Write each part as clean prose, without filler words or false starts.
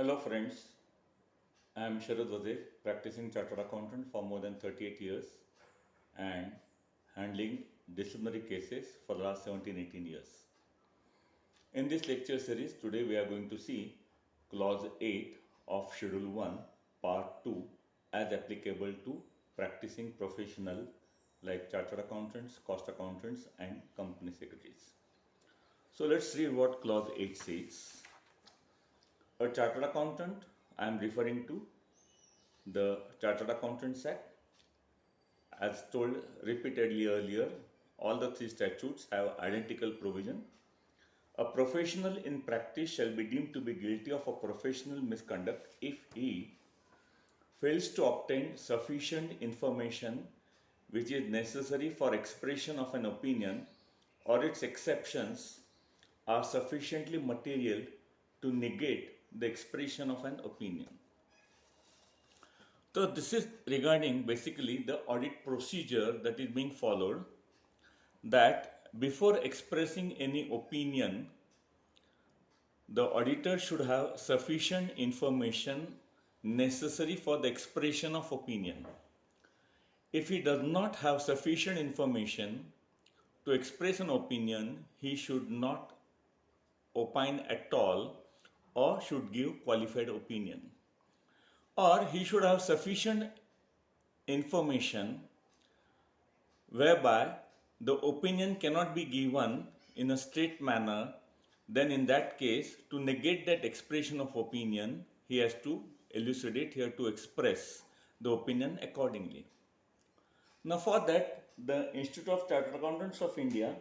Hello friends, I am Sharad Wazir, practicing chartered accountant for more than 38 years and handling disciplinary cases for the last 17-18 years. In this lecture series, today we are going to see Clause 8 of Schedule 1, Part 2 as applicable to practicing professional like chartered accountants, cost accountants and company secretaries. So let's read what Clause 8 says. A chartered accountant, I am referring to the Chartered Accountants Act. As told repeatedly earlier, all the three statutes have identical provision. A professional in practice shall be deemed to be guilty of a professional misconduct if he fails to obtain sufficient information which is necessary for expression of an opinion or its exceptions are sufficiently material to negate the expression of an opinion. So this is regarding basically the audit procedure that is being followed, that before expressing any opinion, the auditor should have sufficient information necessary for the expression of opinion. If he does not have sufficient information to express an opinion, he should not opine at all or should give qualified opinion. Or he should have sufficient information whereby the opinion cannot be given in a straight manner, then in that case, to negate that expression of opinion, he has to elucidate, he has to express the opinion accordingly. Now for that, the Institute of Chartered Accountants of India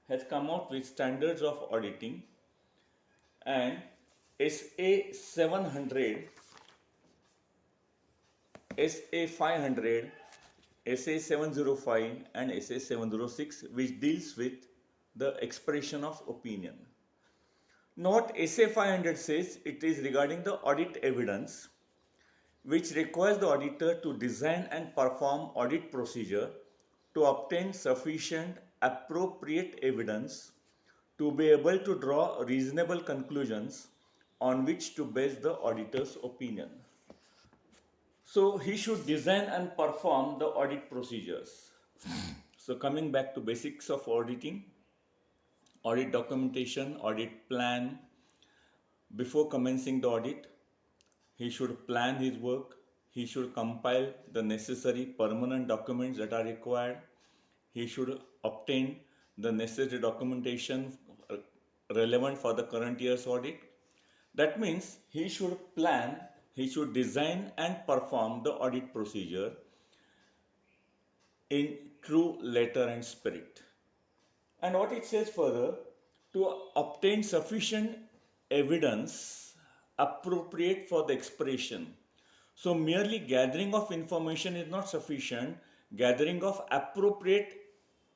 has come out with standards of auditing, and SA 700, SA 500, SA 705 and SA 706, which deals with the expression of opinion. Note SA 500 says it is regarding the audit evidence, which requires the auditor to design and perform audit procedure to obtain sufficient appropriate evidence to be able to draw reasonable conclusions on which to base the auditor's opinion. So he should design and perform the audit procedures. So coming back to basics of auditing, audit documentation, audit plan. Before commencing the audit, he should plan his work. He should compile the necessary permanent documents that are required. He should obtain the necessary documentation relevant for the current year's audit. That means he should plan, he should design and perform the audit procedure in true letter and spirit. And what it says further, to obtain sufficient evidence appropriate for the expression. So merely gathering of information is not sufficient. Gathering of appropriate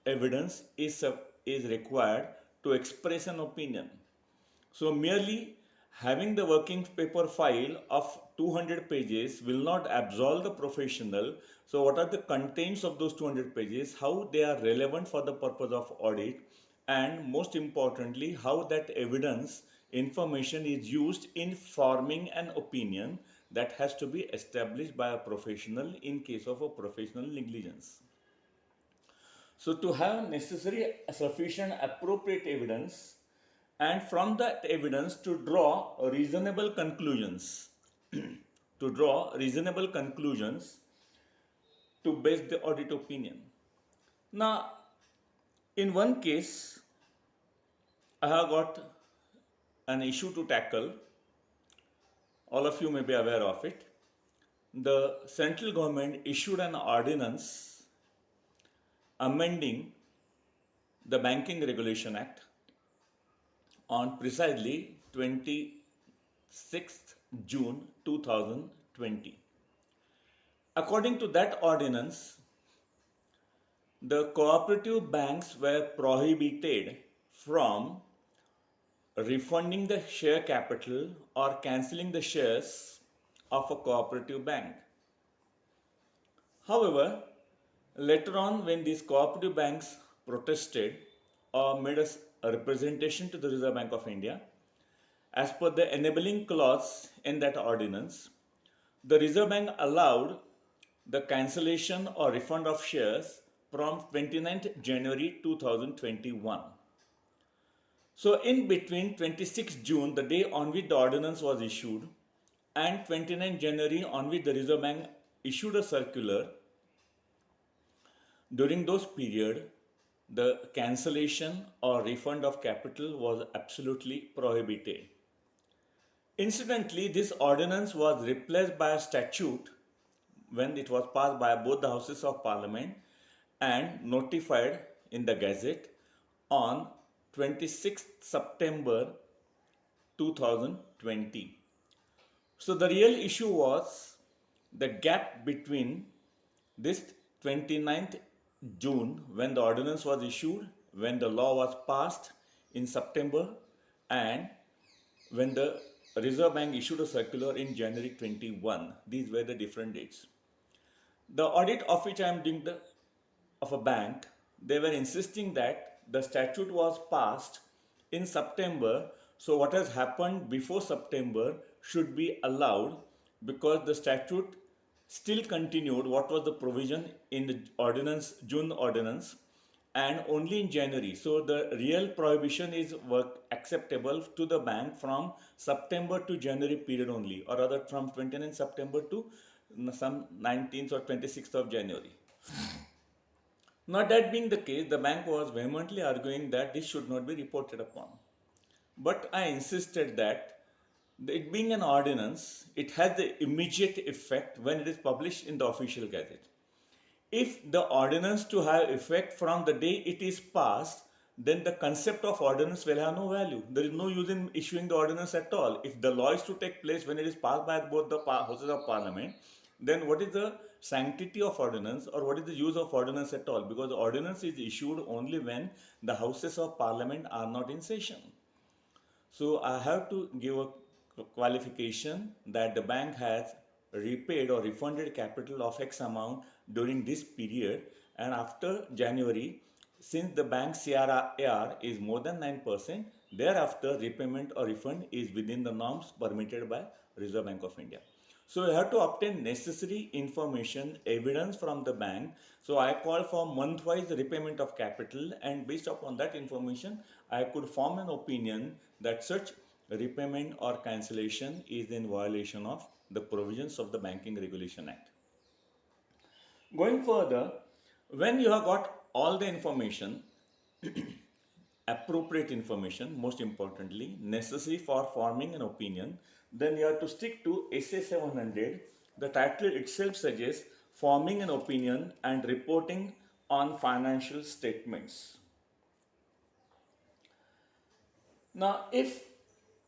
evidence is required to express an opinion. So merely having the working paper file of 200 pages will not absolve the professional. So what are the contents of those 200 pages, how they are relevant for the purpose of audit, and most importantly, how that evidence information is used in forming an opinion that has to be established by a professional in case of a professional negligence. So to have necessary sufficient appropriate evidence, and from that evidence to draw reasonable conclusions, to draw reasonable conclusions to base the audit opinion. Now, in one case, I have got an issue to tackle. All of you may be aware of it. The central government issued an ordinance amending the Banking Regulation Act on precisely 26th June 2020. According to that ordinance, the cooperative banks were prohibited from refunding the share capital or cancelling the shares of a cooperative bank. However, later on, when these cooperative banks protested or made a representation to the Reserve Bank of India, As per the enabling clause in that ordinance, the Reserve Bank allowed the cancellation or refund of shares from 29th January 2021. So, in between 26th June, the day on which the ordinance was issued, and 29th January, on which the Reserve Bank issued a circular, during those period, the cancellation or refund of capital was absolutely prohibited. Incidentally, this ordinance was replaced by a statute when it was passed by both the houses of parliament and notified in the Gazette on 26th September 2020. So the real issue was the gap between this 29th June, when the ordinance was issued, when the law was passed in September, and when the Reserve Bank issued a circular in January 21. These were the different dates. The audit of which I am doing of a bank, they were insisting that the statute was passed in September. So what has happened before September should be allowed, because the statute still continued what was the provision in the ordinance, June ordinance, and only in January. So the real prohibition is acceptable to the bank from September to January period only, or rather from 29th September to some 19th or 26th of January. Now, that being the case, the bank was vehemently arguing that this should not be reported upon. But I insisted that it being an ordinance, it has the immediate effect when it is published in the official gazette. If the ordinance to have effect from the day it is passed, then the concept of ordinance will have no value. There is no use in issuing the ordinance at all. If the law is to take place when it is passed by both the houses of parliament, then what is the sanctity of ordinance, or what is the use of ordinance at all? Because the ordinance is issued only when the houses of parliament are not in session. So I have to give a qualification that the bank has repaid or refunded capital of X amount during this period, and after January, since the bank CRAR is more than 9%, thereafter repayment or refund is within the norms permitted by Reserve Bank of India. So you have to obtain necessary information, evidence from the bank. So I call for month-wise repayment of capital, and based upon that information, I could form an opinion that such repayment or cancellation is in violation of the provisions of the Banking Regulation Act. Going further, when you have got all the information, appropriate information, most importantly, necessary for forming an opinion, then you have to stick to SA 700. The title itself suggests forming an opinion and reporting on financial statements. Now, if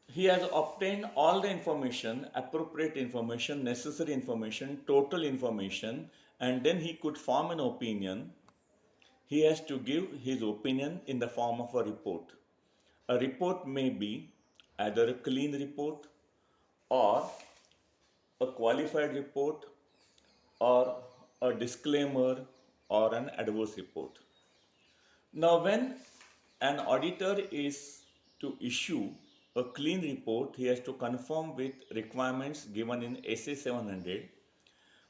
he has obtained all the information, appropriate information, necessary information, total information, and then he could form an opinion, he has to give his opinion in the form of a report. A report may be either a clean report or a qualified report or a disclaimer or an adverse report. Now, when an auditor is to issue a clean report, he has to conform with requirements given in SA 700.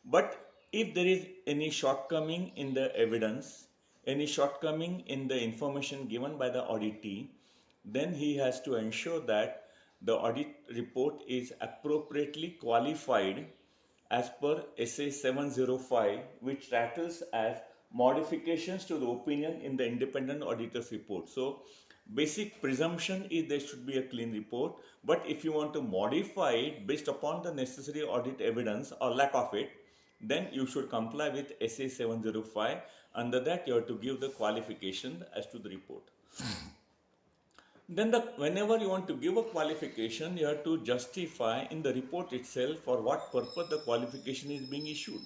But if there is any shortcoming in the evidence, any shortcoming in the information given by the auditee, then he has to ensure that the audit report is appropriately qualified as per SA 705, which titles as modifications to the opinion in the independent auditor's report. So basic presumption is there should be a clean report, but if you want to modify it based upon the necessary audit evidence or lack of it, then you should comply with SA 705. Under that, you have to give the qualification as to the report. Then whenever you want to give a qualification, you have to justify in the report itself for what purpose the qualification is being issued.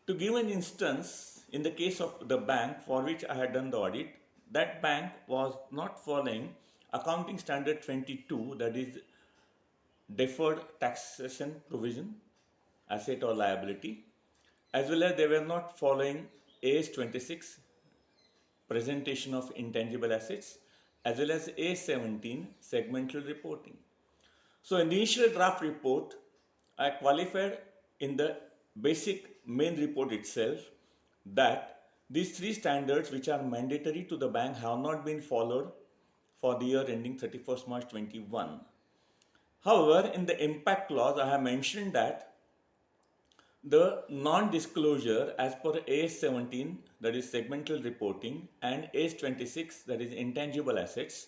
To give an instance, in the case of the bank for which I had done the audit, that bank was not following Accounting Standard 22, that is deferred taxation provision, asset or liability, as well as they were not following AS 26, presentation of intangible assets, as well as A17 segmental reporting. So in the initial draft report, I qualified in the basic main report itself that these three standards which are mandatory to the bank have not been followed for the year ending 31st March 21. However, in the impact clause, I have mentioned that the non-disclosure as per AS17, that is segmental reporting, and AS26, that is intangible assets,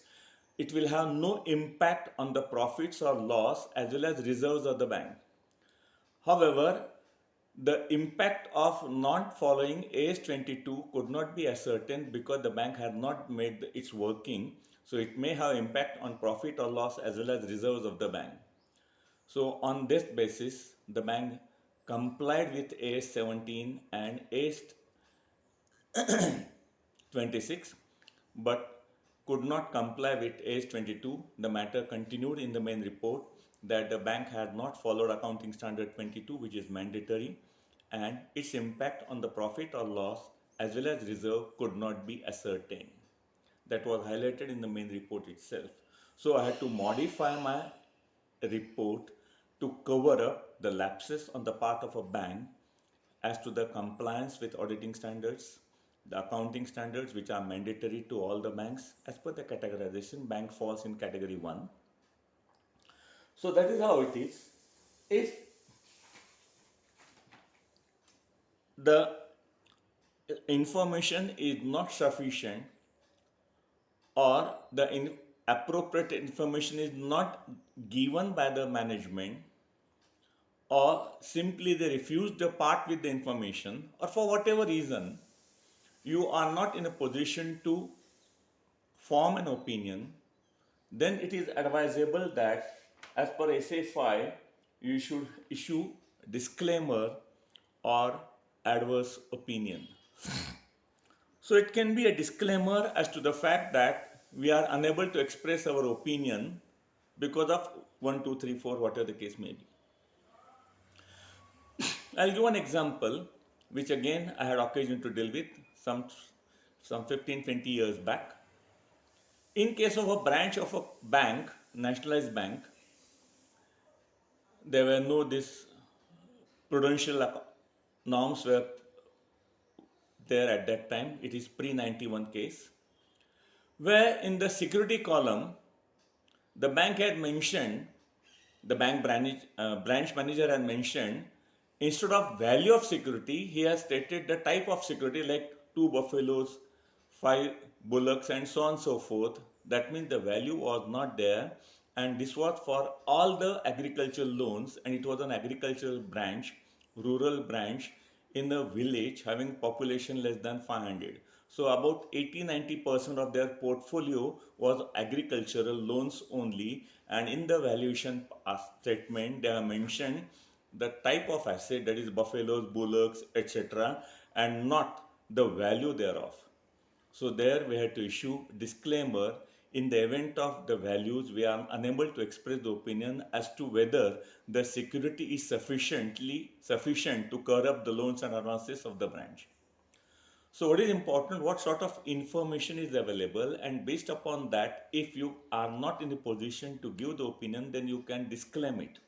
it will have no impact on the profits or loss as well as reserves of the bank. However, the impact of not following AS22 could not be ascertained because the bank had not made its working, so it may have impact on profit or loss as well as reserves of the bank. So on this basis, the bank complied with AS17 and AS26, but could not comply with AS22. The matter continued in the main report that the bank had not followed accounting standard 22, which is mandatory, and its impact on the profit or loss as well as reserve could not be ascertained. That was highlighted in the main report itself. So I had to modify my report to cover up the lapses on the part of a bank as to the compliance with auditing standards, the accounting standards which are mandatory to all the banks. As per the categorization, bank falls in category 1. So that is how it is. If the information is not sufficient or the appropriate information is not given by the management, or simply they refuse to part with the information, or for whatever reason you are not in a position to form an opinion, then it is advisable that as per SA5 you should issue disclaimer or adverse opinion. So it can be a disclaimer as to the fact that we are unable to express our opinion because of 1, 2, 3, 4, whatever the case may be. I'll give an example which again I had occasion to deal with some 15, 20 years back. In case of a branch of a bank, nationalized bank, there were no this prudential norms were there at that time. It is pre-91 case, where in the security column, the bank had mentioned, the bank branch manager had mentioned, instead of value of security, he has stated the type of security like 2 buffaloes, 5 bullocks, and so on and so forth. That means the value was not there, and this was for all the agricultural loans, and it was an agricultural branch, rural branch in a village having population less than 500. So about 80-90% of their portfolio was agricultural loans only, and in the valuation statement they have mentioned the type of asset, that is buffaloes, bullocks, etc., and not the value thereof. So there we had to issue disclaimer: in the event of the values, we are unable to express the opinion as to whether the security is sufficient to cover up the loans and advances of the branch. So what is important, what sort of information is available, and based upon that, if you are not in a position to give the opinion, then you can disclaim it.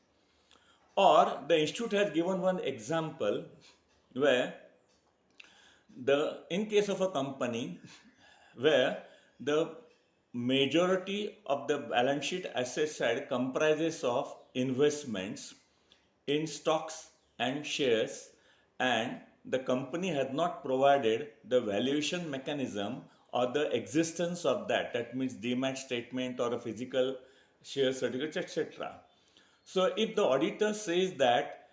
Or the institute has given one example where in case of a company where the majority of the balance sheet asset side comprises of investments in stocks and shares, and the company has not provided the valuation mechanism or the existence of that means demat statement or a physical share certificate, etc. So if the auditor says that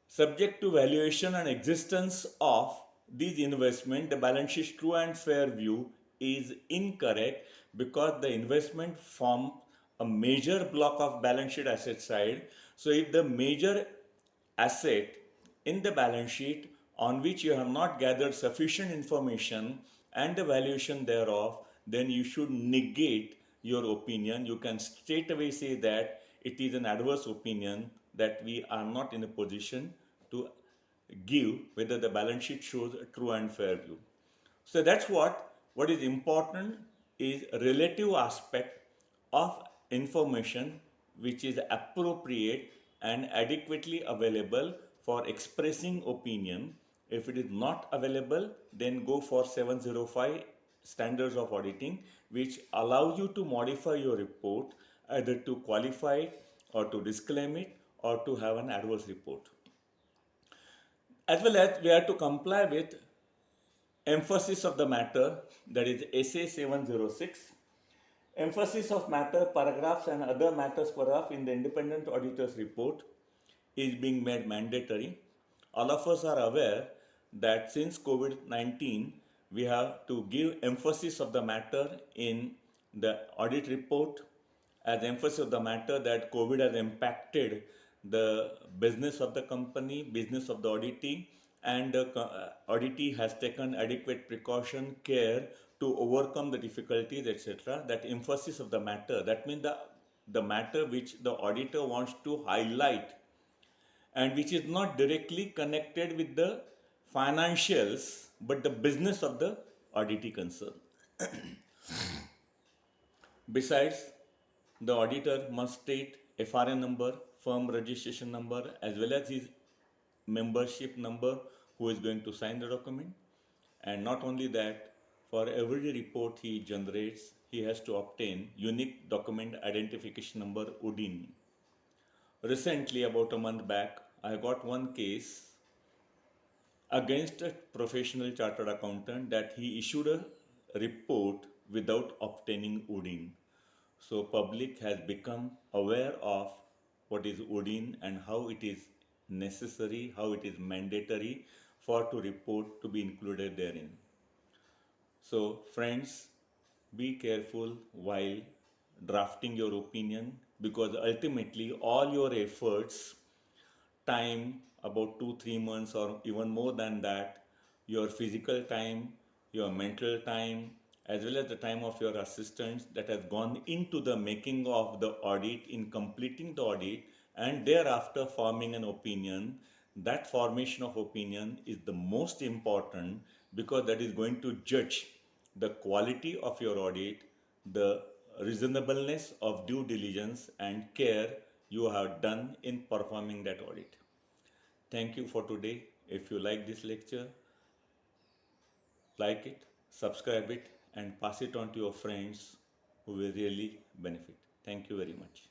subject to valuation and existence of these investment, the balance sheet true and fair view is incorrect because the investment form a major block of balance sheet asset side. So if the major asset in the balance sheet on which you have not gathered sufficient information and the valuation thereof, then you should negate your opinion. You can straight away say that it is an adverse opinion, that we are not in a position to give whether the balance sheet shows a true and fair view. So that's what is important is relative aspect of information which is appropriate and adequately available for expressing opinion. If it is not available, then go for 705 standards of auditing, which allows you to modify your report either to qualify it or to disclaim it or to have an adverse report. As well as we have to comply with emphasis of the matter, that is SA 706. Emphasis of matter paragraphs and other matters paragraph in the independent auditor's report is being made mandatory. All of us are aware that since COVID-19, we have to give emphasis of the matter in the audit report, as emphasis of the matter that COVID has impacted the business of the company, business of the auditee, and the auditee has taken adequate precaution, care to overcome the difficulties, etc. That emphasis of the matter, that means the matter which the auditor wants to highlight and which is not directly connected with the financials but the business of the auditee concern. Besides, the auditor must state FRN number, firm registration number, as well as his membership number who is going to sign the document. And not only that, for every report he generates, he has to obtain unique document identification number UDIN. Recently, about a month back, I got one case against a professional chartered accountant that he issued a report without obtaining UDIN. So public has become aware of what is UDIN and how it is necessary, how it is mandatory for to report to be included therein. So friends, be careful while drafting your opinion, because ultimately all your efforts, time, about 2 3 months or even more than that, your physical time, your mental time, as well as the time of your assistants that has gone into the making of the audit, in completing the audit, and thereafter forming an opinion. That formation of opinion is the most important, because that is going to judge the quality of your audit, the reasonableness of due diligence and care you have done in performing that audit. Thank you for today. If you like this lecture, like it, subscribe it, and pass it on to your friends who will really benefit. Thank you very much.